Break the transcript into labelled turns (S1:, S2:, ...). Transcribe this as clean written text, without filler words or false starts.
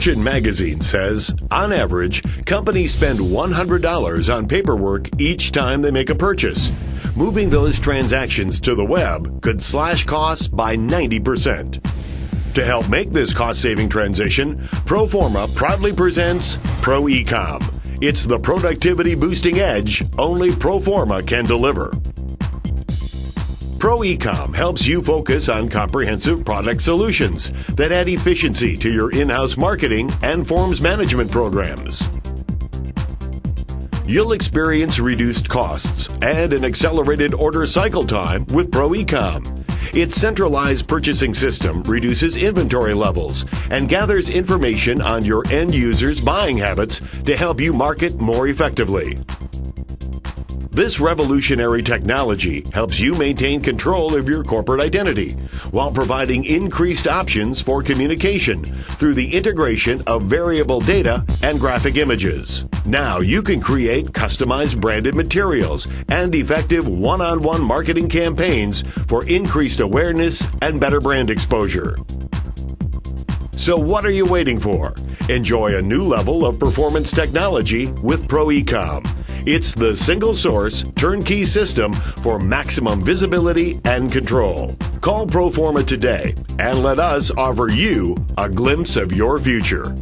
S1: Fortune magazine says, on average, companies spend $100 on paperwork each time they make a purchase. Moving those transactions to the web could slash costs by 90%. To help make this cost-saving transition, Proforma proudly presents ProEcom. It's the productivity-boosting edge only Proforma can deliver. ProEcom helps you focus on comprehensive product solutions that add efficiency to your in-house marketing and forms management programs. You'll experience reduced costs and an accelerated order cycle time with ProEcom. Its centralized purchasing system reduces inventory levels and gathers information on your end users' buying habits to help you market more effectively. This revolutionary technology helps you maintain control of your corporate identity while providing increased options for communication through the integration of variable data and graphic images. Now you can create customized branded materials and effective one-on-one marketing campaigns for increased awareness and better brand exposure. So what are you waiting for? Enjoy a new level of performance technology with ProEcom. It's the single source, turnkey system for maximum visibility and control. Call Proforma today and let us offer you a glimpse of your future.